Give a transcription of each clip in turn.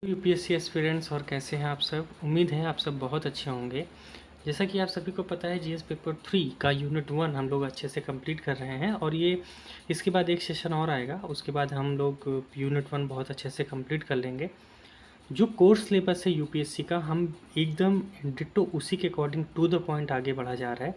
UPSC aspirants और कैसे हैं आप सब। उम्मीद है आप सब बहुत अच्छे होंगे। जैसा कि आप सभी को पता है जीएस पेपर 3 का यूनिट 1 हम लोग अच्छे से कंप्लीट कर रहे हैं और ये इसके बाद एक सेशन और आएगा, उसके बाद हम लोग यूनिट 1 बहुत अच्छे से कंप्लीट कर लेंगे। जो कोर्स सिलेबस है यूपीएससी का, हम एकदम डिट्टो उसी के अकॉर्डिंग टू द पॉइंट आगे बढ़ा जा रहा है।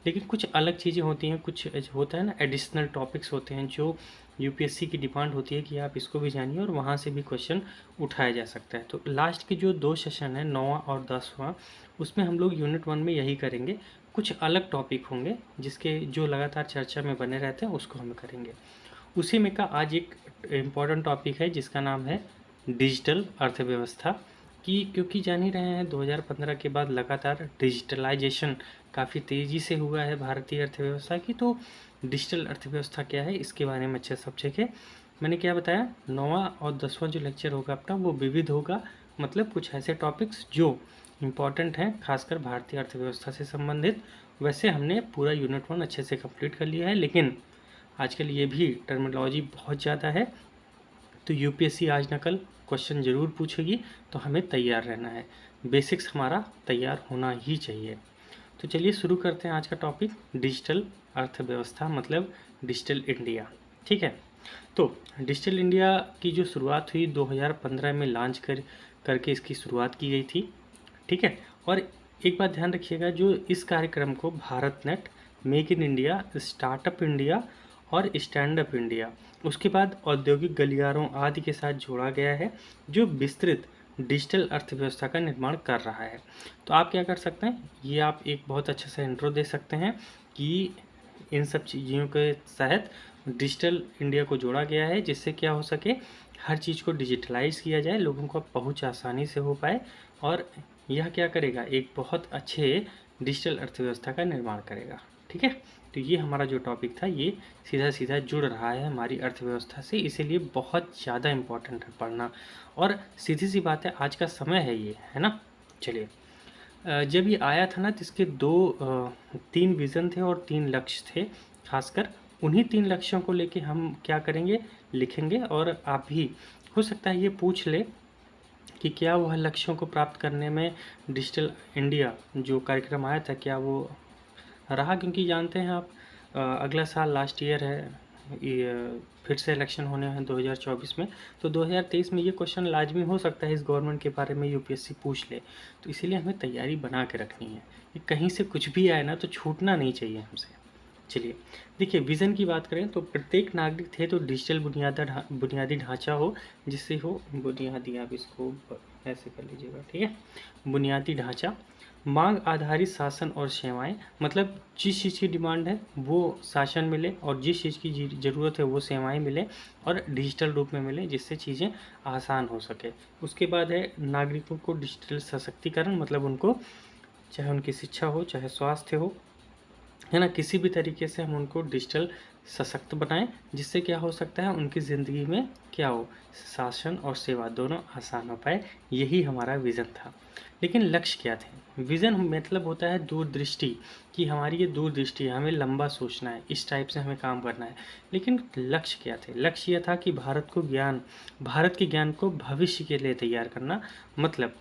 लेकिन कुछ अलग चीज़ें होती हैं, कुछ होता है ना, एडिशनल टॉपिक्स होते हैं जो यूपीएससी की डिमांड होती है कि आप इसको भी जानिए और वहाँ से भी क्वेश्चन उठाया जा सकता है। तो लास्ट के जो 2 सेशन है 9वां और 10वां, उसमें हम लोग यूनिट 1 में यही करेंगे। कुछ अलग टॉपिक होंगे जिसके जो लगातार चर्चा में बने रहते हैं उसको हम करेंगे। उसी में का आज एक इम्पॉर्टेंट टॉपिक है जिसका नाम है डिजिटल अर्थव्यवस्था। कि क्योंकि जान ही रहे हैं 2015 के बाद लगातार डिजिटलाइजेशन काफ़ी तेज़ी से हुआ है भारतीय अर्थव्यवस्था की। तो डिजिटल अर्थव्यवस्था क्या है इसके बारे में अच्छे सब्जेक्ट है। मैंने क्या बताया, 9वां और 10वां जो लेक्चर होगा अपना वो विविध होगा, मतलब कुछ ऐसे टॉपिक्स जो इम्पॉर्टेंट हैं खासकर भारतीय अर्थव्यवस्था से संबंधित। वैसे हमने पूरा यूनिट 1 अच्छे से कंप्लीट कर लिया है, लेकिन आजकल ये भी टर्मिनोलॉजी बहुत ज़्यादा है, तो यूपीएससी आज ना कल क्वेश्चन ज़रूर पूछेगी, तो हमें तैयार रहना है। बेसिक्स हमारा तैयार होना ही चाहिए। तो चलिए शुरू करते हैं आज का टॉपिक, डिजिटल अर्थव्यवस्था मतलब डिजिटल इंडिया। ठीक है, तो डिजिटल इंडिया की जो शुरुआत हुई 2015 में लॉन्च करके इसकी शुरुआत की गई थी। ठीक है, और एक बात ध्यान रखिएगा, जो इस कार्यक्रम को Bharat net, make in India, startup India और स्टैंड अप इंडिया, उसके बाद औद्योगिक गलियारों आदि के साथ जोड़ा गया है, जो विस्तृत डिजिटल अर्थव्यवस्था का निर्माण कर रहा है। तो आप क्या कर सकते हैं, ये आप एक बहुत अच्छा सा इंट्रो दे सकते हैं कि इन सब चीज़ों के तहत डिजिटल इंडिया को जोड़ा गया है, जिससे क्या हो सके, हर चीज़ को डिजिटलाइज किया जाए, लोगों को पहुंच आसानी से हो पाए, और यह क्या करेगा, एक बहुत अच्छे डिजिटल अर्थव्यवस्था का निर्माण करेगा। ठीक है, तो ये हमारा जो टॉपिक था ये सीधा सीधा जुड़ रहा है हमारी अर्थव्यवस्था से, इसीलिए बहुत ज़्यादा इम्पोर्टेंट है पढ़ना। और सीधी सी बात है, आज का समय है ये, है ना। चलिए, जब ये आया था ना तो इसके 3 विज़न थे और 3 लक्ष्य थे। खासकर उन्हीं 3 लक्ष्यों को लेके हम क्या करेंगे, लिखेंगे। और आप भी हो सकता है ये पूछ ले कि क्या वह लक्ष्यों को प्राप्त करने में डिजिटल इंडिया जो कार्यक्रम आया था क्या वो रहा। क्योंकि जानते हैं आप, अगला साल लास्ट ईयर है, ये फिर से इलेक्शन होने हैं 2024 में। तो 2023 में ये क्वेश्चन लाजमी हो सकता है इस गवर्नमेंट के बारे में यूपीएससी पूछ ले, तो इसीलिए हमें तैयारी बना के रखनी है। ये कहीं से कुछ भी आए ना तो छूटना नहीं चाहिए हमसे। चलिए देखिए, विज़न की बात करें तो प्रत्येक नागरिक थे तो डिजिटल बुनियादी ढांचा हो, जिससे हो बुनियादी, आप इसको ऐसे कर लीजिएगा, ठीक है। बुनियादी ढांचा, मांग आधारित शासन और सेवाएं, मतलब जिस चीज़ की डिमांड है वो शासन मिले और जिस चीज़ की ज़रूरत है वो सेवाएं मिले और डिजिटल रूप में मिले, जिससे चीज़ें आसान हो सके। उसके बाद है नागरिकों को डिजिटल सशक्तिकरण, मतलब उनको चाहे उनकी शिक्षा हो चाहे स्वास्थ्य हो, है ना, किसी भी तरीके से हम उनको डिजिटल सशक्त बनाएं, जिससे क्या हो सकता है उनकी ज़िंदगी में क्या हो, शासन और सेवा दोनों आसान हो पाए। यही हमारा विज़न था। लेकिन लक्ष्य क्या थे, विज़न मतलब होता है दूरदृष्टि, कि हमारी ये दूरदृष्टि है, हमें लंबा सोचना है, इस टाइप से हमें काम करना है। लेकिन लक्ष्य क्या थे, लक्ष्य यह था कि भारत के ज्ञान को भविष्य के लिए तैयार करना। मतलब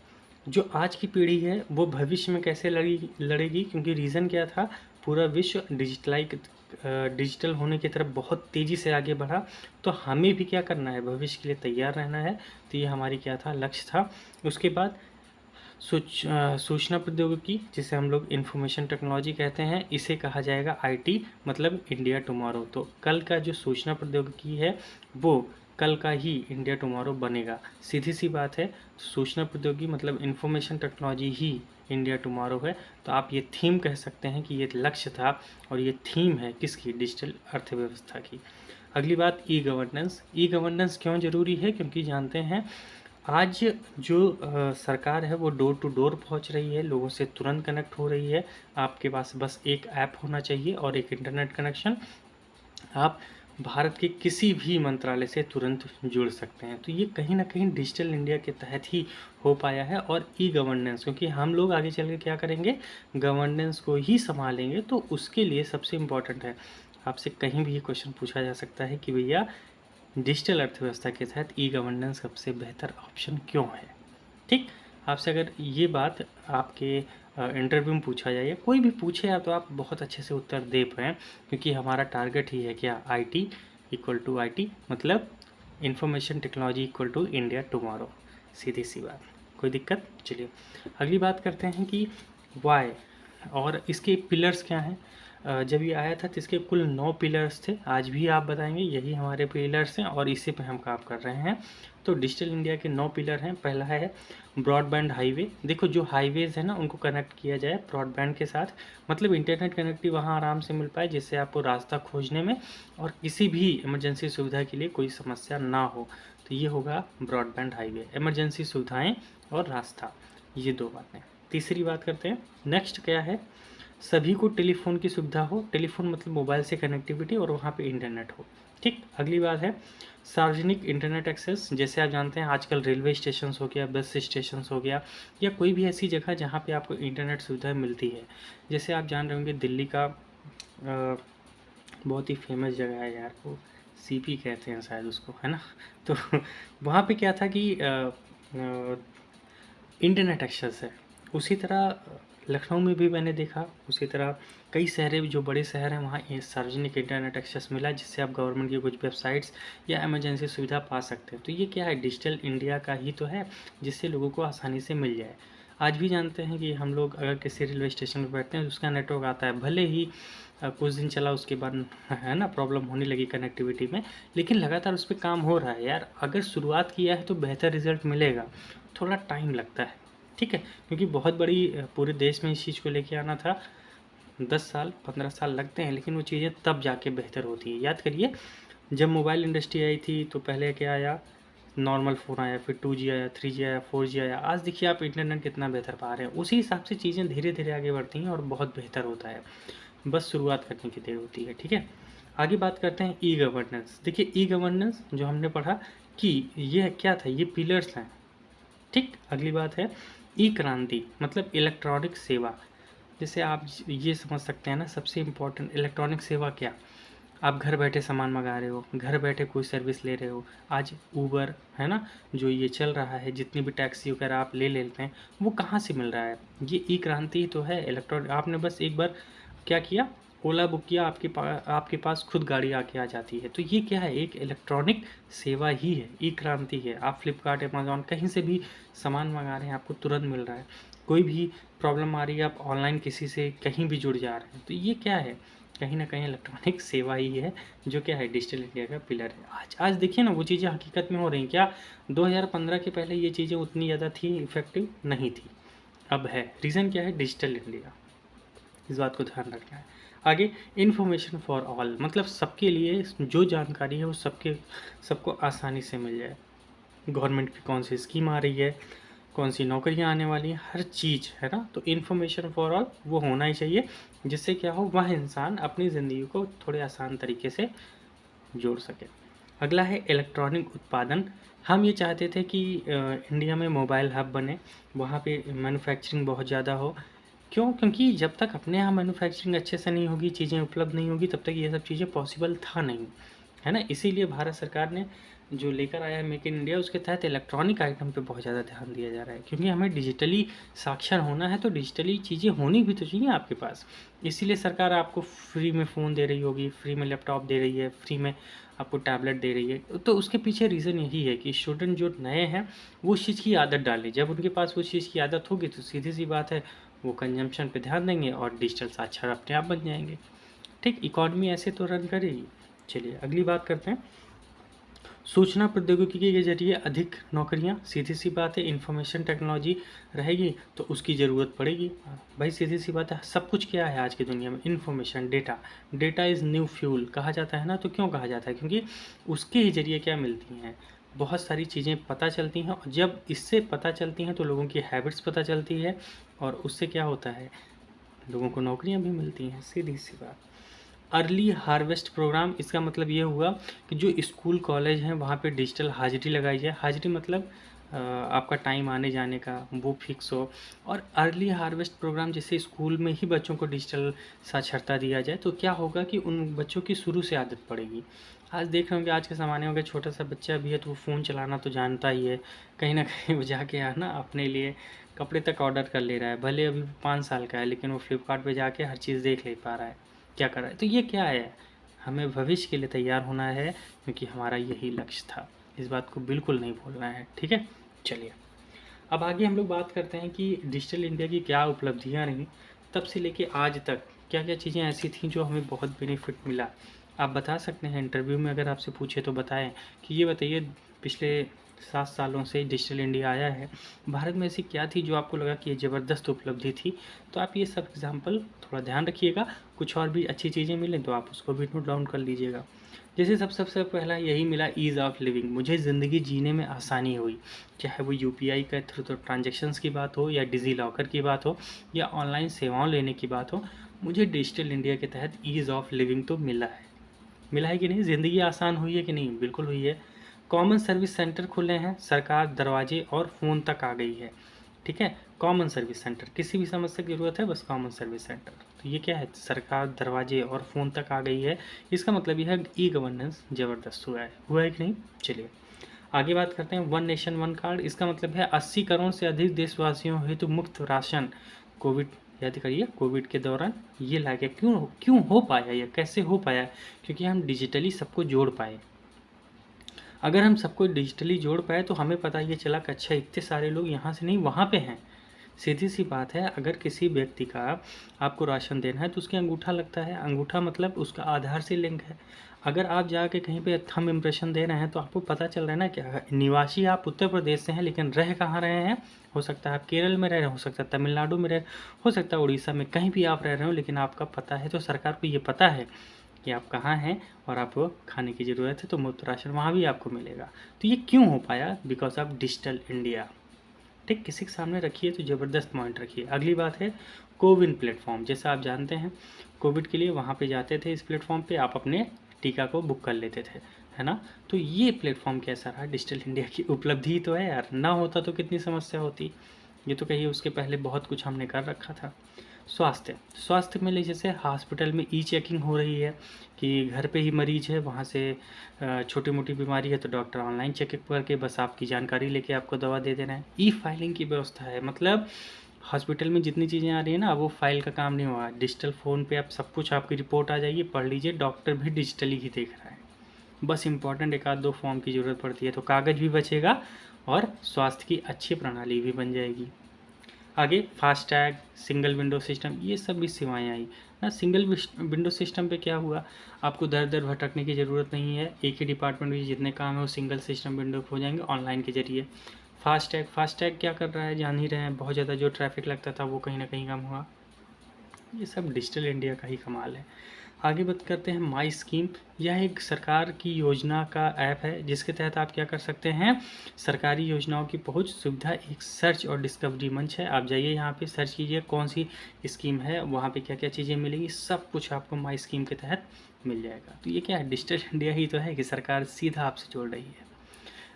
जो आज की पीढ़ी है वो भविष्य में कैसे लड़ेगी, क्योंकि रीज़न क्या था, पूरा विश्व डिजिटल होने की तरफ बहुत तेज़ी से आगे बढ़ा, तो हमें भी क्या करना है, भविष्य के लिए तैयार रहना है। तो ये हमारी क्या था, लक्ष्य था। उसके बाद सूचना प्रौद्योगिकी, जिसे हम लोग इंफॉर्मेशन टेक्नोलॉजी कहते हैं, इसे कहा जाएगा आईटी, मतलब इंडिया टुमारो। तो कल का जो सूचना प्रौद्योगिकी है वो कल का ही इंडिया टुमारो बनेगा। सीधी सी बात है, सूचना प्रौद्योगिकी मतलब इंफॉर्मेशन टेक्नोलॉजी ही इंडिया टुमारो है। तो आप ये थीम कह सकते हैं कि ये लक्ष्य था और ये थीम है किसकी, डिजिटल अर्थव्यवस्था की। अगली बात, ई गवर्नेंस। ई गवर्नेंस क्यों ज़रूरी है, क्योंकि जानते हैं आज जो सरकार है वो डोर टू डोर पहुंच रही है, लोगों से तुरंत कनेक्ट हो रही है। आपके पास बस एक ऐप होना चाहिए और एक इंटरनेट कनेक्शन, आप भारत के किसी भी मंत्रालय से तुरंत जुड़ सकते हैं। तो ये कहीं ना कहीं डिजिटल इंडिया के तहत ही हो पाया है। और ई गवर्नेंस, क्योंकि हम लोग आगे चल के क्या करेंगे, गवर्नेंस को ही संभालेंगे, तो उसके लिए सबसे इम्पोर्टेंट है, आपसे कहीं भी ये क्वेश्चन पूछा जा सकता है कि भैया डिजिटल अर्थव्यवस्था के तहत ई गवर्नेंस सबसे बेहतर ऑप्शन क्यों है। ठीक, आपसे अगर ये बात आपके इंटरव्यू में पूछा जाए या कोई भी पूछे या तो आप बहुत अच्छे से उत्तर दे पाएँ, क्योंकि हमारा टारगेट ही है क्या, आईटी इक्वल टू आईटी मतलब information technology equal to India tomorrow, सीधी सी बात, कोई दिक्कत। चलिए अगली बात करते हैं कि वाई और इसके पिलर्स क्या हैं। जब ये आया था तो इसके कुल 9 पिलर्स थे, आज भी आप बताएंगे यही हमारे पिलर्स हैं और इसी पे हम काम कर रहे हैं। तो डिजिटल इंडिया के 9 पिलर हैं। पहला है ब्रॉडबैंड हाईवे। देखो जो हाईवेज़ है ना उनको कनेक्ट किया जाए ब्रॉडबैंड के साथ, मतलब इंटरनेट कनेक्टिविटी वहाँ आराम से मिल पाए जिससे आपको रास्ता खोजने में और किसी भी इमरजेंसी सुविधा के लिए कोई समस्या ना हो। तो ये होगा ब्रॉडबैंड हाईवे, इमरजेंसी सुविधाएँ और रास्ता, ये 2 बातें। तीसरी बात करते हैं, नेक्स्ट क्या है, सभी को टेलीफोन की सुविधा हो। टेलीफोन मतलब मोबाइल से कनेक्टिविटी और वहाँ पे इंटरनेट हो। ठीक, अगली बात है सार्वजनिक इंटरनेट एक्सेस। जैसे आप जानते हैं आजकल रेलवे स्टेशन हो गया, बस स्टेशन हो गया, या कोई भी ऐसी जगह जहाँ पे आपको इंटरनेट सुविधा मिलती है। जैसे आप जान रहे होंगे दिल्ली का बहुत ही फेमस जगह है यार, वो सीपी कहते हैं शायद उसको, है ना। तो वहाँ पे क्या था कि इंटरनेट एक्सेस है। उसी तरह लखनऊ में भी मैंने देखा, उसी तरह कई शहर जो बड़े शहर हैं वहाँ ये सार्वजनिक इंटरनेट एक्सेस मिला जिससे आप गवर्नमेंट की कुछ वेबसाइट्स या इमरजेंसी सुविधा पा सकते हैं। तो ये क्या है, डिजिटल इंडिया का ही तो है, जिससे लोगों को आसानी से मिल जाए। आज भी जानते हैं कि हम लोग अगर किसी रेलवे स्टेशन पर बैठते हैं तो उसका नेटवर्क आता है, भले ही कुछ दिन चला उसके बाद है ना प्रॉब्लम होने लगी कनेक्टिविटी में, लेकिन लगातार उस पर काम हो रहा है यार। अगर शुरुआत किया है तो बेहतर रिजल्ट मिलेगा, थोड़ा टाइम लगता है, ठीक है, क्योंकि बहुत बड़ी पूरे देश में इस चीज़ को लेके आना था, 10 साल 15 साल लगते हैं, लेकिन वो चीज़ें तब जाके बेहतर होती हैं। याद करिए जब मोबाइल इंडस्ट्री आई थी तो पहले क्या आया, नॉर्मल फ़ोन आया, फिर 2G आया, 3G आया, 4G आया, आज देखिए आप इंटरनेट कितना बेहतर पा रहे हैं। उसी हिसाब से चीज़ें धीरे धीरे आगे बढ़ती हैं और बहुत बेहतर होता है, बस शुरुआत करने की देर होती है, ठीक है। आगे बात करते हैं ई गवर्नेंस। देखिए ई गवर्नेंस जो हमने पढ़ा कि ये क्या था, ये पिलर्स हैं, ठीक। अगली बात है ई क्रांति मतलब इलेक्ट्रॉनिक सेवा। जैसे आप ये समझ सकते हैं ना, सबसे इम्पोर्टेंट इलेक्ट्रॉनिक सेवा क्या, आप घर बैठे सामान मंगा रहे हो, घर बैठे कोई सर्विस ले रहे हो। आज ऊबर है ना, जो ये चल रहा है, जितनी भी टैक्सी वगैरह आप ले लेते हैं वो कहाँ से मिल रहा है, ये ई क्रांति तो है इलेक्ट्रॉनिक। आपने बस एक बार क्या किया, ओला बुक किया, आपके पास खुद गाड़ी आके आ जाती है। तो ये क्या है, एक इलेक्ट्रॉनिक सेवा ही है, ई क्रांति है। आप फ्लिपकार्ट अमेज़ॉन कहीं से भी सामान मंगा रहे हैं, आपको तुरंत मिल रहा है। कोई भी प्रॉब्लम आ रही है, आप ऑनलाइन किसी से कहीं भी जुड़ जा रहे हैं, तो ये क्या है, कहीं ना कहीं इलेक्ट्रॉनिक सेवा ही है, जो क्या है डिजिटल इंडिया का पिलर है। आज देखिए ना वो चीज़ें हकीकत में हो रही हैं क्या, 2015 के पहले ये चीज़ें उतनी ज़्यादा थी, इफेक्टिव नहीं थी, अब है। रीज़न क्या है, डिजिटल इंडिया, इस बात को ध्यान रखना है। आगे इन्फॉर्मेशन फॉर ऑल मतलब सबके लिए जो जानकारी है वो सबको आसानी से मिल जाए। गवर्नमेंट की कौन सी स्कीम आ रही है, कौन सी नौकरियां आने वाली हैं, हर चीज़ है ना। तो इन्फॉर्मेशन फॉर ऑल वो होना ही चाहिए, जिससे क्या हो, वह इंसान अपनी ज़िंदगी को थोड़े आसान तरीके से जोड़ सके। अगला है इलेक्ट्रॉनिक उत्पादन। हम ये चाहते थे कि इंडिया में मोबाइल हब बने, वहाँ पे मैन्युफैक्चरिंग बहुत ज़्यादा हो। क्यों, क्योंकि जब तक अपने यहाँ मैन्युफैक्चरिंग अच्छे से नहीं होगी, चीज़ें उपलब्ध नहीं होगी, तब तक ये सब चीज़ें पॉसिबल था नहीं, है ना। इसीलिए भारत सरकार ने जो लेकर आया है मेक इन इंडिया, उसके तहत इलेक्ट्रॉनिक आइटम पे बहुत ज़्यादा ध्यान दिया जा रहा है, क्योंकि हमें डिजिटली साक्षर होना है, तो डिजिटली चीज़ें होनी भी तो चाहिए आपके पास। इसीलिए सरकार आपको फ्री में फ़ोन दे रही होगी, फ्री में लैपटॉप दे रही है, फ्री में आपको टैबलेट दे रही है। तो उसके पीछे रीज़न यही है कि स्टूडेंट जो नए हैं वो उस चीज़ की आदत डालें। जब उनके पास वो चीज़ की आदत होगी तो सीधी सी बात है वो कंजम्पशन पे ध्यान देंगे और डिजिटल साक्षर अपने आप बन जाएंगे, ठीक। इकॉनमी ऐसे तो रन करेगी। चलिए अगली बात करते हैं, सूचना प्रौद्योगिकी के जरिए अधिक नौकरियां। सीधी सी बात है, इंफॉर्मेशन टेक्नोलॉजी रहेगी तो उसकी ज़रूरत पड़ेगी भाई, सीधी सी बात है। सब कुछ क्या है आज की दुनिया में, information, data. Data is new fuel कहा जाता है ना, तो क्यों कहा जाता है, क्योंकि उसके ही जरिए क्या मिलती हैं, बहुत सारी चीज़ें पता चलती हैं, और जब इससे पता चलती हैं तो लोगों की हैबिट्स पता चलती है, और उससे क्या होता है, लोगों को नौकरियां भी मिलती हैं, सीधी सी बात। अर्ली हार्वेस्ट प्रोग्राम, इसका मतलब ये हुआ कि जो स्कूल कॉलेज हैं वहाँ पे डिजिटल हाजिरी लगाई जाए। हाजिरी मतलब आपका टाइम आने जाने का वो फिक्स हो, और अर्ली हार्वेस्ट प्रोग्राम जैसे स्कूल में ही बच्चों को डिजिटल साक्षरता दिया जाए, तो क्या होगा कि उन बच्चों की शुरू से आदत पड़ेगी। आज देख रहे होंगे, आज के ज़माने में अगर छोटा सा बच्चा भी है तो वो फ़ोन चलाना तो जानता ही है। कहीं ना कहीं वो जाके ना अपने लिए कपड़े तक ऑर्डर कर ले रहा है, भले अभी 5 साल का है, लेकिन वो फ्लिपकार्ट पे जाके हर चीज़ देख ले पा रहा है क्या कर रहा है। तो ये क्या है, हमें भविष्य के लिए तैयार होना है, क्योंकि हमारा यही लक्ष्य था। इस बात को बिल्कुल नहीं भूलना है, ठीक है। चलिए, अब आगे हम लोग बात करते हैं कि डिजिटल इंडिया की क्या उपलब्धियां रहीं तब से लेके आज तक, क्या क्या चीज़ें ऐसी थीं जो हमें बहुत बेनिफिट मिला। आप बता सकते हैं, इंटरव्यू में अगर आपसे पूछे तो बताएं कि ये बताइए, पिछले 7 सालों से डिजिटल इंडिया आया है, भारत में ऐसी क्या थी जो आपको लगा कि ये ज़बरदस्त उपलब्धि थी। तो आप ये सब एग्जाम्पल थोड़ा ध्यान रखिएगा, कुछ और भी अच्छी चीज़ें मिलें तो आप उसको भी नोट डाउन कर लीजिएगा। जैसे सबसे पहला यही मिला, ईज़ ऑफ लिविंग। मुझे ज़िंदगी जीने में आसानी हुई, चाहे वो यूपीआई के थ्रू तो ट्रांजेक्शन्स की बात हो, या डिजी लॉकर की बात हो, या ऑनलाइन सेवाओं लेने की बात हो, मुझे डिजिटल इंडिया के तहत ईज़ ऑफ लिविंग तो मिला है। मिला है कि नहीं, ज़िंदगी आसान हुई है कि नहीं, बिल्कुल हुई है। कॉमन सर्विस सेंटर खुले हैं, सरकार दरवाजे और फ़ोन तक आ गई है, ठीक है। कॉमन सर्विस सेंटर, किसी भी समस्या की ज़रूरत है बस कॉमन सर्विस सेंटर। तो ये क्या है, सरकार दरवाजे और फ़ोन तक आ गई है, इसका मतलब यह है ई गवर्नेंस ज़बरदस्त हुआ है कि नहीं। चलिए आगे बात करते हैं, वन नेशन वन कार्ड। इसका मतलब है 80 करोड़ से अधिक देशवासियों हेतु मुफ्त राशन। कोविड, याद करिए, कोविड के दौरान ये लाके क्यों क्यों हो पाया, या कैसे हो पाया, क्योंकि हम डिजिटली सबको जोड़ पाए। अगर हम सबको डिजिटली जोड़ पाए तो हमें पता ये चला कि अच्छा, इतने सारे लोग यहाँ से नहीं वहाँ पे हैं। सीधी सी बात है, अगर किसी व्यक्ति का आपको राशन देना है तो उसके अंगूठा लगता है, अंगूठा मतलब उसका आधार से लिंक है। अगर आप जाके कहीं पे थंब इम्प्रेशन दे रहे हैं तो आपको पता चल रहा है ना कि निवासी आप उत्तर प्रदेश से हैं, लेकिन रह कहाँ रहे हैं। हो सकता है आप केरल में रह रहे हो सकता है तमिलनाडु में रह, हो सकता है उड़ीसा में, कहीं भी आप रह रहे हो, लेकिन आपका पता है, तो सरकार को ये पता है कि आप कहाँ हैं और आपको खाने की ज़रूरत है, तो मुफ्त राशन वहाँ भी आपको मिलेगा। तो ये क्यों हो पाया, बिकॉज ऑफ डिजिटल इंडिया। ठीक, किसी के सामने रखिए तो ज़बरदस्त पॉइंट रखिए। अगली बात है कोविन प्लेटफॉर्म। जैसा आप जानते हैं, कोविड के लिए वहाँ पे जाते थे, इस प्लेटफॉर्म पे आप अपने टीका को बुक कर लेते थे, है ना। तो ये प्लेटफॉर्म कैसा रहा, डिजिटल इंडिया की उपलब्धि तो है यार, ना होता तो कितनी समस्या होती। ये तो कहिए उसके पहले बहुत कुछ हमने कर रखा था। स्वास्थ्य में ले, जैसे हॉस्पिटल में ई चेकिंग हो रही है कि घर पे ही मरीज है, वहाँ से छोटी मोटी बीमारी है तो डॉक्टर ऑनलाइन चेकअप करके बस आपकी जानकारी लेके आपको दवा दे देना है। ई फाइलिंग की व्यवस्था है, मतलब हॉस्पिटल में जितनी चीज़ें आ रही है ना, वो फाइल का काम नहीं हुआ, डिजिटल फ़ोन पे आप सब कुछ, आपकी रिपोर्ट आ जाइए, पढ़ लीजिए, डॉक्टर भी डिजिटली ही देख रहा है। बस इम्पॉर्टेंट एक आध दो फॉर्म की ज़रूरत पड़ती है, तो कागज़ भी बचेगा और स्वास्थ्य की अच्छी प्रणाली भी बन जाएगी। आगे फास्टैग, सिंगल विंडो सिस्टम, ये सब भी सेवाएं आई ना। सिंगल विंडो सिस्टम पे क्या हुआ, आपको दर दर भटकने की ज़रूरत नहीं है, एक ही डिपार्टमेंट में जितने काम है वो सिंगल सिस्टम विंडो हो जाएंगे ऑनलाइन के जरिए। फास्टैग क्या कर रहा है, जान ही रहे हैं, बहुत ज़्यादा जो ट्रैफिक लगता था वो कहीं ना कहीं कम हुआ। ये सब डिजिटल इंडिया का ही कमाल है। आगे बात करते हैं माई स्कीम। यह एक सरकार की योजना का ऐप है जिसके तहत आप क्या कर सकते हैं, सरकारी योजनाओं की पहुंच सुविधा, एक सर्च और डिस्कवरी मंच है। आप जाइए यहाँ पे सर्च कीजिए कौन सी स्कीम है, वहाँ पे क्या क्या चीज़ें मिलेंगी, सब कुछ आपको माई स्कीम के तहत मिल जाएगा। तो ये क्या है, डिजिटल इंडिया ही तो है कि सरकार सीधा आपसे जोड़ रही है।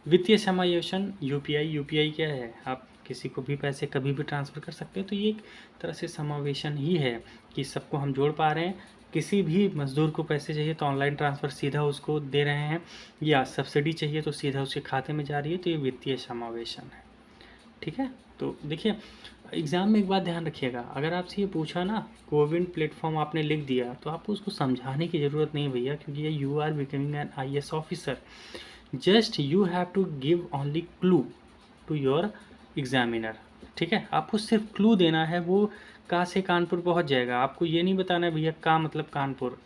वित्तीय समावेशन, यूपीआई क्या है, आप किसी को भी पैसे कभी भी ट्रांसफ़र कर सकते हैं। तो ये एक तरह से समावेशन ही है कि सबको हम जोड़ पा रहे हैं। किसी भी मज़दूर को पैसे चाहिए तो ऑनलाइन ट्रांसफ़र सीधा उसको दे रहे हैं, या सब्सिडी चाहिए तो सीधा उसके खाते में जा रही है, तो ये वित्तीय समावेशन है, ठीक है। तो देखिए, एग्ज़ाम में एक बात ध्यान रखिएगा, अगर आपसे ये पूछा ना कोविन प्लेटफॉर्म आपने लिख दिया, तो आपको उसको समझाने की ज़रूरत नहीं भैया, क्योंकि ये you are becoming an IAS officer, just you have to give only clue to your examiner, ठीक है। आपको सिर्फ क्लू देना है, वो का से कानपुर पहुंच जाएगा, आपको ये नहीं बताना है भैया का मतलब कानपुर।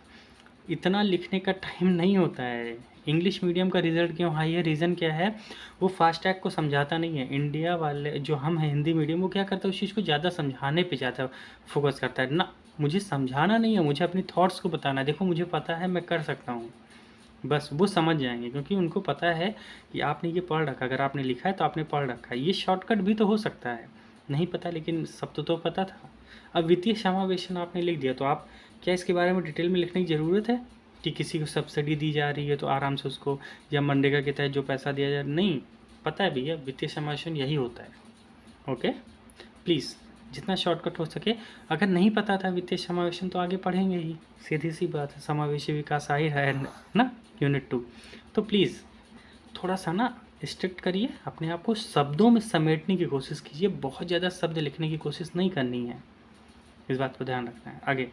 इतना लिखने का टाइम नहीं होता है। इंग्लिश मीडियम का रिजल्ट क्यों हाई है, रीज़न क्या है, वो फास्टैग को समझाता नहीं है। इंडिया वाले जो हम हैं हिंदी मीडियम, वो क्या करता है, उस चीज़ को ज़्यादा समझाने पे ज़्यादा फोकस करता है ना। मुझे समझाना नहीं है, मुझे अपनी थॉट्स को बताना है, देखो मुझे पता है मैं कर सकता हूँ, बस वो समझ जाएंगे, क्योंकि उनको पता है कि आपने ये पढ़ रखा, अगर आपने लिखा है तो आपने पढ़ रखा है। ये शॉर्टकट भी तो हो सकता है, नहीं पता लेकिन सब तो पता था। अब वित्तीय समावेशन आपने लिख दिया, तो आप क्या इसके बारे में डिटेल में लिखने की ज़रूरत है कि किसी को सब्सिडी दी जा रही है तो आराम से उसको, या मनरेगा के तहत जो पैसा दिया जा रहा, नहीं, पता है भैया, वित्तीय समावेशन यही होता है। ओके, प्लीज़ जितना शॉर्टकट हो सके। अगर नहीं पता था वित्तीय समावेशन तो आगे पढ़ेंगे ही, सीधी सी बात है, समावेशी विकास आ ही रहा है ना, यूनिट 2। तो प्लीज़ थोड़ा सा ना स्ट्रिक्ट करिए, अपने आप को शब्दों में समेटने की कोशिश कीजिए, बहुत ज़्यादा शब्द लिखने की कोशिश नहीं करनी है, इस बात को ध्यान रखना है। आगे,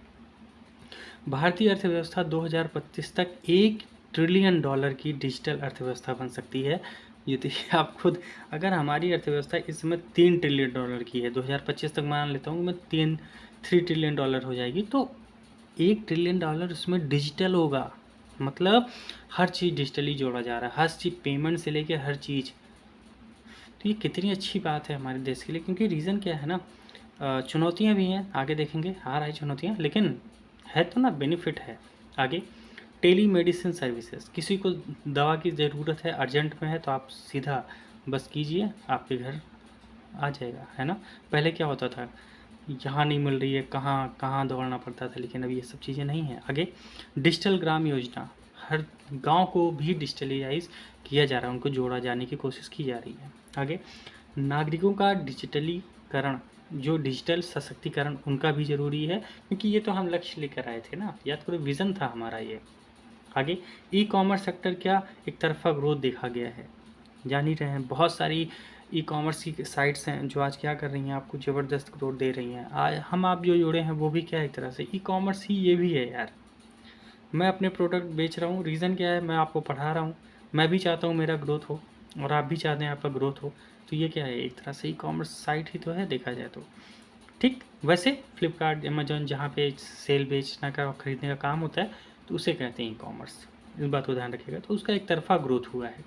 भारतीय अर्थव्यवस्था 2025 तक $1 ट्रिलियन की डिजिटल अर्थव्यवस्था बन सकती है। ये देखिए आप खुद, अगर हमारी अर्थव्यवस्था इस समय $3 ट्रिलियन की है, 2025 तक मान लेता हूँ मैं 3 ट्रिलियन हो जाएगी, तो $1 ट्रिलियन उसमें डिजिटल होगा। मतलब हर चीज़ डिजिटली जोड़ा जा रहा है, हर चीज़, पेमेंट से लेके हर चीज़। तो ये कितनी अच्छी बात है हमारे देश के लिए, क्योंकि रीज़न क्या है ना, चुनौतियाँ भी हैं, आगे देखेंगे, आ रहा है चुनौतियाँ, लेकिन है तो ना, बेनिफिट है। आगे, टेली मेडिसिन सर्विसेज, किसी को दवा की ज़रूरत है, अर्जेंट में है, तो आप सीधा बस कीजिए, आपके घर आ जाएगा, है ना। पहले क्या होता था, यहाँ नहीं मिल रही है, कहाँ कहाँ दौड़ना पड़ता था, लेकिन अभी ये सब चीज़ें नहीं हैं। आगे, डिजिटल ग्राम योजना, हर गांव को भी डिजिटलाइज किया जा रहा है, उनको जोड़ा जाने की कोशिश की जा रही है। आगे, नागरिकों का डिजिटलीकरण, जो डिजिटल सशक्तिकरण, उनका भी ज़रूरी है, क्योंकि ये तो हम लक्ष्य लेकर आए थे ना, याद करो, विज़न था हमारा ये। आगे, ई कॉमर्स सेक्टर क्या एक तरफा ग्रोथ देखा गया है, जान ही रहे हैं, बहुत सारी ई कॉमर्स की साइट्स हैं जो आज क्या कर रही हैं, आपको ज़बरदस्त ग्रोथ दे रही हैं। आज हम आप जो जुड़े हैं वो भी क्या एक तरह से ई कॉमर्स ही ये भी है यार। मैं अपने प्रोडक्ट बेच रहा हूँ, रीज़न क्या है, मैं आपको पढ़ा रहा हूँ, मैं भी चाहता हूँ मेरा ग्रोथ हो, और आप भी चाहते हैं आपका ग्रोथ हो, तो ये क्या है, एक तरह से ई कॉमर्स साइट ही तो है देखा जाए तो। ठीक, वैसे फ्लिपकार्ट, अमेजोन, जहाँ पे सेल बेचना का और ख़रीदने का काम होता है, तो उसे कहते हैं ई कॉमर्स, इस बात को ध्यान रखिएगा। तो उसका एक तरफा ग्रोथ हुआ है।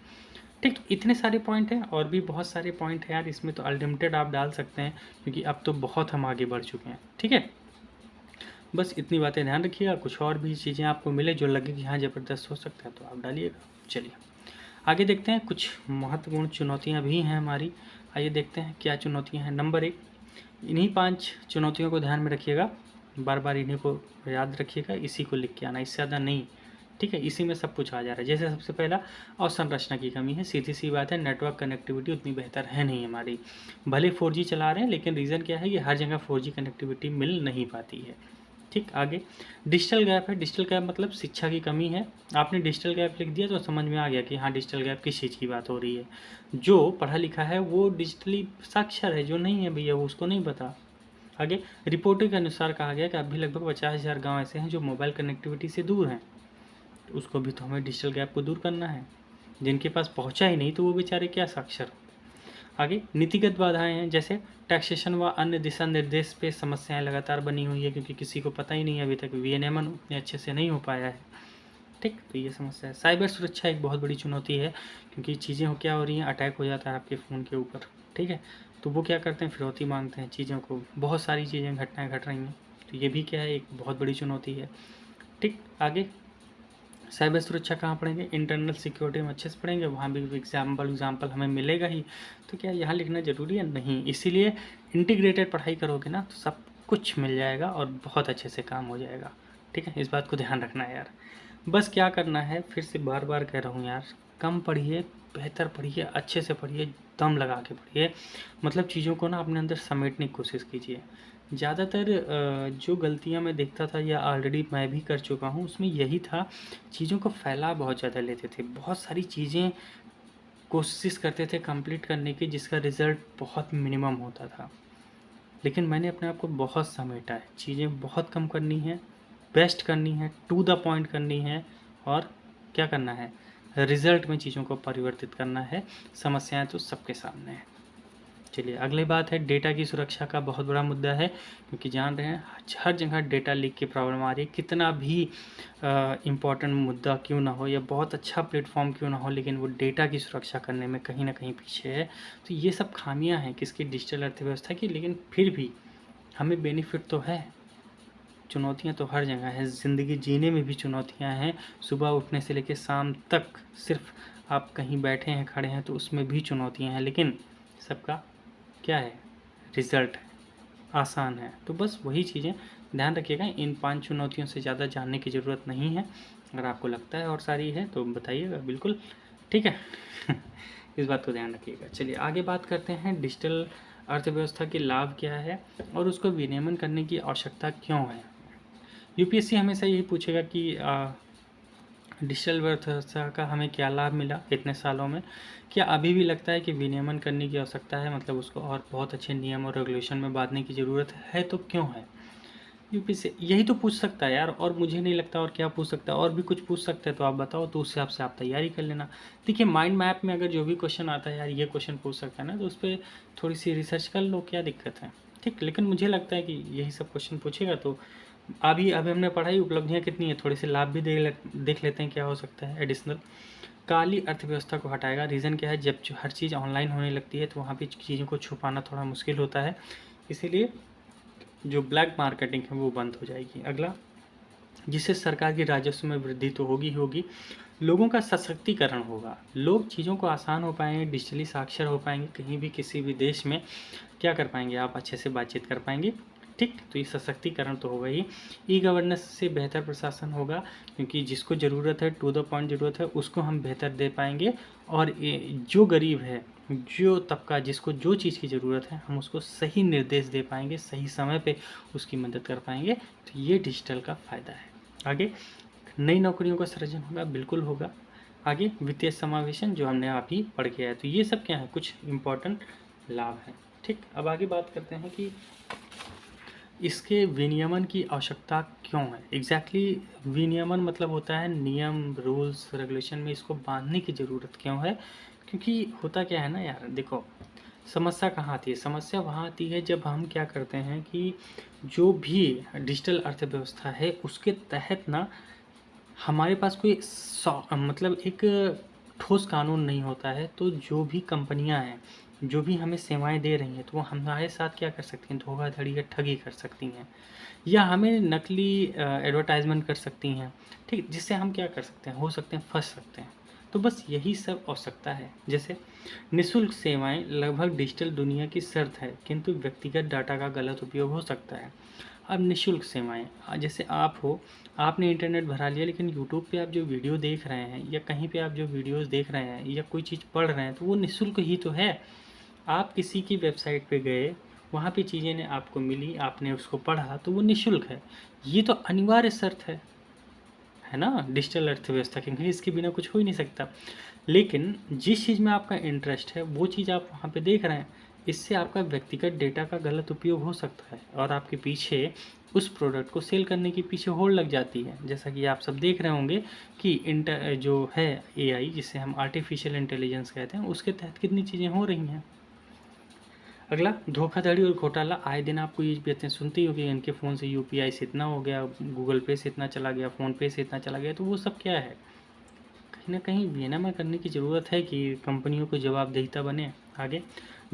ठीक, तो इतने सारे पॉइंट हैं, और भी बहुत सारे पॉइंट हैं यार, इसमें तो अनलिमिटेड आप डाल सकते हैं, क्योंकि अब तो बहुत हम आगे बढ़ चुके हैं। ठीक है, बस इतनी बातें ध्यान रखिएगा, कुछ और भी चीज़ें आपको मिले जो लगे कि हाँ ज़बरदस्त हो सकता है, तो आप डालिएगा। चलिए आगे देखते हैं, कुछ महत्वपूर्ण चुनौतियाँ भी हैं हमारी। आइए देखते हैं क्या चुनौतियाँ हैं। नंबर 1, इन्हीं 5 चुनौतियों को ध्यान में रखिएगा, बार बार इन्हीं को याद रखिएगा, इसी को लिख के आना, इससे ज़्यादा नहीं। ठीक है, इसी में सब कुछ आ जा रहा है। जैसे सबसे पहला, अवसंरचना की कमी है, सीधी सी बात है, नेटवर्क कनेक्टिविटी उतनी बेहतर है नहीं हमारी। भले 4G चला रहे हैं, लेकिन रीज़न क्या है कि हर जगह 4G कनेक्टिविटी मिल नहीं पाती है। ठीक, आगे, डिजिटल गैप है। डिजिटल गैप मतलब शिक्षा की कमी है। आपने डिजिटल गैप लिख दिया तो समझ में आ गया कि हाँ, डिजिटल गैप किस चीज़ की बात हो रही है। जो पढ़ा लिखा है वो डिजिटली साक्षर है, जो नहीं है भैया वो उसको नहीं पता। आगे, रिपोर्टिंग के अनुसार कहा गया कि अभी लगभग 50,000 गाँव ऐसे हैं जो मोबाइल कनेक्टिविटी से दूर हैं, तो उसको भी तो हमें डिजिटल गैप को दूर करना है। जिनके पास पहुँचा ही नहीं तो वो बेचारे क्या साक्षर। आगे, नीतिगत बाधाएं हैं, जैसे टैक्सेशन व अन्य दिशा निर्देश पे समस्याएं लगातार बनी हुई है, क्योंकि किसी को पता ही नहीं है अभी तक, विनियमन उतने अच्छे से नहीं हो पाया है। ठीक, तो ये समस्या है। साइबर सुरक्षा एक बहुत बड़ी चुनौती है, क्योंकि चीज़ें हो क्या हो रही हैं, अटैक हो जाता है आपके फ़ोन के ऊपर। ठीक है, तो वो क्या करते हैं, फिरौती मांगते हैं चीज़ों को, बहुत सारी चीज़ें, घटनाएँ घट रही हैं, तो ये भी क्या है, एक बहुत बड़ी चुनौती है। ठीक, आगे, साइबर सुरक्षा कहाँ पढ़ेंगे, इंटरनल सिक्योरिटी में अच्छे से पढ़ेंगे, वहाँ भी एग्जाम्पल हमें मिलेगा ही। तो क्या यहाँ लिखना ज़रूरी है, नहीं। इसीलिए इंटीग्रेटेड पढ़ाई करोगे ना तो सब कुछ मिल जाएगा और बहुत अच्छे से काम हो जाएगा। ठीक है, इस बात को ध्यान रखना है यार। बस क्या करना है, फिर से बार बार कह रहा हूँ यार, कम पढ़िए, बेहतर पढ़िए, अच्छे से पढ़िए, दम लगा के पढ़िए, मतलब चीज़ों को ना अपने अंदर समेटने की कोशिश कीजिए। ज़्यादातर जो गलतियाँ मैं देखता था या ऑलरेडी मैं भी कर चुका हूँ, उसमें यही था, चीज़ों को फैला बहुत ज़्यादा लेते थे, बहुत सारी चीज़ें कोशिश करते थे कंप्लीट करने की, जिसका रिज़ल्ट बहुत मिनिमम होता था। लेकिन मैंने अपने आप को बहुत समेटा है, चीज़ें बहुत कम करनी है, बेस्ट करनी है, टू द पॉइंट करनी है, और क्या करना है, रिज़ल्ट में चीज़ों को परिवर्तित करना है। समस्याएं तो सबके सामने हैं। चलिए अगली बात है, डेटा की सुरक्षा का बहुत बड़ा मुद्दा है, क्योंकि जान रहे हैं हर जगह डेटा लीक की प्रॉब्लम आ रही है। कितना भी इम्पोर्टेंट मुद्दा क्यों ना हो या बहुत अच्छा प्लेटफॉर्म क्यों ना हो, लेकिन वो डेटा की सुरक्षा करने में कहीं ना कहीं पीछे है। तो ये सब खामियां हैं किसकी, डिजिटल अर्थव्यवस्था की, लेकिन फिर भी हमें बेनिफिट तो है। चुनौतियाँ तो हर जगह है, ज़िंदगी जीने में भी चुनौतियाँ हैं। सुबह उठने से लेकर शाम तक सिर्फ आप कहीं बैठे हैं, खड़े हैं, तो उसमें भी चुनौतियाँ हैं, लेकिन सबका क्या है, रिज़ल्ट है, आसान है। तो बस वही चीज़ें ध्यान रखिएगा, इन 5 चुनौतियों से ज़्यादा जानने की ज़रूरत नहीं है। अगर आपको लगता है और सारी है तो बताइएगा बिल्कुल। ठीक है इस बात को ध्यान रखिएगा। चलिए आगे बात करते हैं डिजिटल अर्थव्यवस्था के लाभ क्या है और उसको विनियमन करने की आवश्यकता क्यों है। यूपीएससी हमेशा यही पूछेगा कि डिजिटल अर्थव्यवस्था का हमें क्या लाभ मिला इतने सालों में, क्या अभी भी लगता है कि विनियमन करने की आवश्यकता है, मतलब उसको और बहुत अच्छे नियम और रेगुलेशन में बांधने की ज़रूरत है, तो क्यों है। यूपीएससी यही तो पूछ सकता है यार, और मुझे नहीं लगता और क्या पूछ सकता है, और भी कुछ पूछ सकते हैं तो आप बताओ, तो उस हिसाब से आप तैयारी कर लेना। देखिए माइंड मैप में अगर जो भी क्वेश्चन आता है यार ये क्वेश्चन पूछ सकता है ना, तो उस पर थोड़ी सी रिसर्च कर लो, क्या दिक्कत है। ठीक, लेकिन मुझे लगता है कि यही सब क्वेश्चन पूछेगा। तो अभी हमने पढ़ाई उपलब्धियाँ कितनी है, थोड़े से लाभ भी देख लेते हैं क्या हो सकता है एडिशनल। काली अर्थव्यवस्था को हटाएगा। रीज़न क्या है, जब हर चीज़ ऑनलाइन होने लगती है तो वहाँ पे चीज़ों को छुपाना थोड़ा मुश्किल होता है, इसीलिए जो ब्लैक मार्केटिंग है वो बंद हो जाएगी। अगला, जिससे सरकार की राजस्व में वृद्धि तो होगी ही होगी, लोगों का सशक्तिकरण होगा। लोग चीज़ों को आसान हो पाएंगे, डिजिटली साक्षर हो पाएंगे, कहीं भी किसी भी देश में क्या कर पाएंगे, आप अच्छे से बातचीत कर पाएंगे। ठीक, तो ये सशक्तिकरण तो होगा ही। ई गवर्नेंस से बेहतर प्रशासन होगा, क्योंकि जिसको ज़रूरत है, टू द पॉइंट ज़रूरत है, उसको हम बेहतर दे पाएंगे। और जो गरीब है, जो तबका जिसको जो चीज़ की ज़रूरत है, हम उसको सही निर्देश दे पाएंगे, सही समय पे उसकी मदद कर पाएंगे। तो ये डिजिटल का फ़ायदा है। आगे, नई नौकरियों का सृजन होगा, बिल्कुल होगा। आगे, वित्तीय समावेशन जो हमने अभी पढ़ के आया, तो ये सब क्या है, कुछ इम्पोर्टेंट लाभ हैं। ठीक, अब आगे बात करते हैं कि इसके विनियमन की आवश्यकता क्यों है। एग्जैक्टली विनियमन मतलब होता है नियम, रूल्स, रेगुलेशन में इसको बांधने की ज़रूरत क्यों है। क्योंकि होता क्या है ना यार, देखो समस्या कहाँ आती है, समस्या वहाँ आती है जब हम क्या करते हैं कि जो भी डिजिटल अर्थव्यवस्था है उसके तहत ना हमारे पास कोई मतलब एक ठोस कानून नहीं होता है। तो जो भी कंपनियां हैं, जो भी हमें सेवाएं दे रही हैं, तो वो हमारे साथ क्या कर सकती हैं, धोखाधड़ी या ठगी कर सकती हैं, या हमें नकली एडवर्टाइजमेंट कर सकती हैं। ठीक, जिससे हम क्या कर सकते हैं, हो सकते हैं फंस सकते हैं। तो बस यही सब आवश्यकता है। जैसे निःशुल्क सेवाएं लगभग डिजिटल दुनिया की शर्त है, किंतु व्यक्तिगत डाटा का गलत उपयोग हो सकता है। अब निःशुल्क सेवाएं, जैसे आप हो, आपने इंटरनेट भरा लिया, लेकिन यूट्यूब पे आप जो वीडियो देख रहे हैं या कहीं पे आप जो वीडियोस देख रहे हैं या कोई चीज़ पढ़ रहे हैं, तो वो निःशुल्क ही तो है। आप किसी की वेबसाइट पे गए, वहाँ पे चीज़ें ने आपको मिली, आपने उसको पढ़ा, तो वो निःशुल्क है। ये तो अनिवार्य शर्त है ना डिजिटल अर्थव्यवस्था, क्योंकि इसके बिना कुछ हो ही नहीं सकता। लेकिन जिस चीज़ में आपका इंटरेस्ट है वो चीज़ आप वहाँ पे देख रहे हैं, इससे आपका व्यक्तिगत डेटा का गलत उपयोग हो सकता है और आपके पीछे उस प्रोडक्ट को सेल करने के पीछे होड़ लग जाती है। जैसा कि आप सब देख रहे होंगे कि जो है एआई, जिसे हम आर्टिफिशियल इंटेलिजेंस कहते हैं, उसके तहत कितनी चीज़ें हो रही हैं। अगला, धोखाधड़ी और घोटाला। आए दिन आपको ये बातें सुनती हो कि इनके फ़ोन से यूपीआई से इतना हो गया, गूगल पे से इतना चला गया, फ़ोन पे से इतना चला गया। तो वो सब क्या है, कहीं ना कहीं विनियमन करने की ज़रूरत है कि कंपनियों को जवाबदेहिता बने। आगे,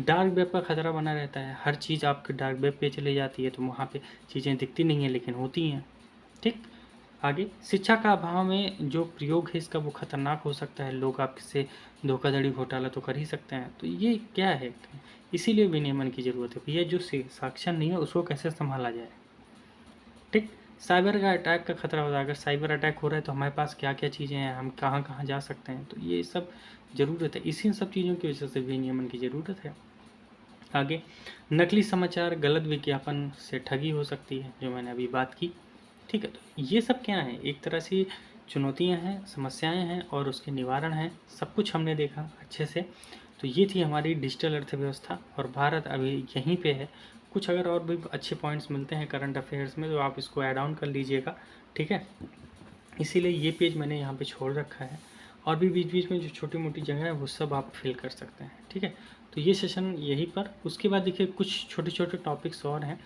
डार्क वेब का खतरा बना रहता है। हर चीज़ आपके डार्क वेब पे चले जाती है, तो वहाँ पे चीज़ें दिखती नहीं हैं लेकिन होती हैं। ठीक, आगे, शिक्षा का अभाव में जो प्रयोग है इसका वो खतरनाक हो सकता है। लोग आपसे धोखाधड़ी घोटाला तो कर ही सकते हैं। तो ये क्या है, इसीलिए विनियमन की ज़रूरत है भैया। जो साक्षर नहीं है उसको कैसे संभाला जाए। ठीक, साइबर का अटैक का खतरा होता है। अगर साइबर अटैक हो रहा है तो हमारे पास क्या क्या चीज़ें हैं, हम कहाँ कहाँ जा सकते हैं, तो ये सब ज़रूरत है। इसी सब चीज़ों की वजह से विनियमन की ज़रूरत है। आगे, नकली समाचार, गलत विज्ञापन से ठगी हो सकती है, जो मैंने अभी बात की। ठीक है, तो ये सब क्या है, एक तरह से चुनौतियां हैं, समस्याएं हैं और उसके निवारण हैं। सब कुछ हमने देखा अच्छे से। तो ये थी हमारी डिजिटल अर्थव्यवस्था और भारत अभी यहीं पे है। कुछ अगर और भी अच्छे पॉइंट्स मिलते हैं करंट अफेयर्स में तो आप इसको ऐड ऑन कर लीजिएगा। ठीक है, इसीलिए ये पेज मैंने यहाँ पे छोड़ रखा है, और भी बीच बीच में जो छोटी मोटी जगह है वो सब आप फिल कर सकते हैं। ठीक है, तो ये सेशन यहीं पर। उसके बाद देखिए कुछ छोटे छोटे टॉपिक्स और हैं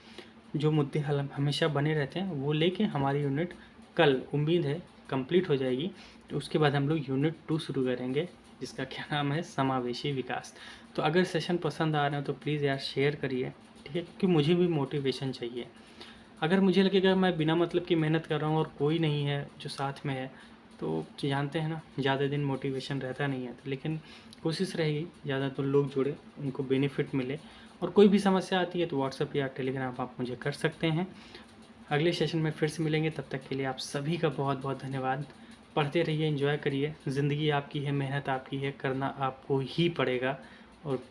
जो मुद्दे हमेशा बने रहते हैं, वो लेके हमारी यूनिट कल उम्मीद है कंप्लीट हो जाएगी। तो उसके बाद हम लोग यूनिट 2 शुरू करेंगे, जिसका क्या नाम है, समावेशी विकास। तो अगर सेशन पसंद आ रहे हैं तो प्लीज़ यार शेयर करिए। ठीक है, क्योंकि मुझे भी मोटिवेशन चाहिए। अगर मुझे लगेगा मैं बिना मतलब की मेहनत कर रहा हूँ और कोई नहीं है जो साथ में है, तो जानते हैं ना ज़्यादा दिन मोटिवेशन रहता नहीं है। लेकिन कोशिश रहेगी ज़्यादातर लोग जुड़े, उनको बेनिफिट मिले। और कोई भी समस्या आती है तो व्हाट्सएप या टेलीग्राम आप मुझे कर सकते हैं। अगले सेशन में फिर से मिलेंगे, तब तक के लिए आप सभी का बहुत बहुत धन्यवाद। पढ़ते रहिए, एंजॉय करिए। ज़िंदगी आपकी है, मेहनत आपकी है, करना आपको ही पड़ेगा और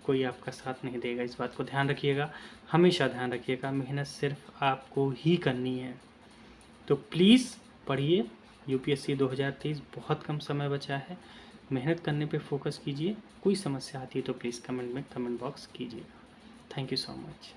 कोई आपका साथ नहीं देगा। इस बात को ध्यान रखिएगा, हमेशा ध्यान रखिएगा। मेहनत सिर्फ आपको ही करनी है। तो प्लीज़ पढ़िए। यूपीएससी 2023 बहुत कम समय बचा है। मेहनत करने पे फोकस कीजिए। कोई समस्या आती है तो प्लीज़ कमेंट में कमेंट बॉक्स कीजिएगा। Thank you so much.